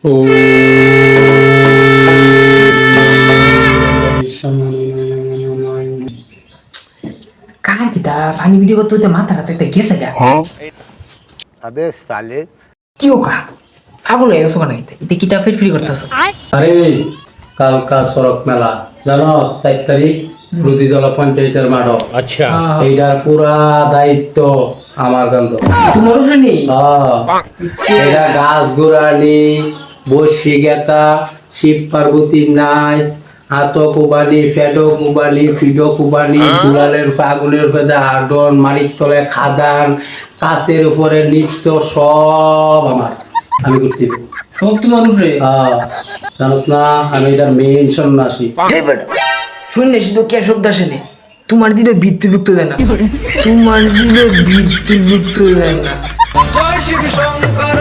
काय किता फानी व्हिडिओ करतो ते माथा राहते घे सगळ्या अबे साले কি ও কা পাগল হয়ে গেছো মানে এটা কিতা ফিরফিরি করতেছো আরে কালকা সড়ক মেলা জানো 4 তারিখ রুদিজলা পঞ্চায়েতের মাঠ। अच्छा এইটার পুরা দায়িত্ব আমার কান্দ। তোমার উপরে নেই এটা গাছ গোড়ালি বসি গেতা শিব পার্বতী নাচ হাত কুবানি ফেডো কুবানি ফিডো কুবানি দুলালের আগুনের ফেদা আডন মাটির তলে খাদান কাছের উপরে নৃত্য সব আমার আমি করতে সব তোমার উপরে জানোস না আমি এটার মেইন সন্ন্যাসী। হে বেটা শুনলে শুধু কে শব্দ আসেনি তোমার দিলে বিদ্যুৎ দেয় না তোমার দিলে বিদ্যুৎ দেয় না। জয় শিব শঙ্কর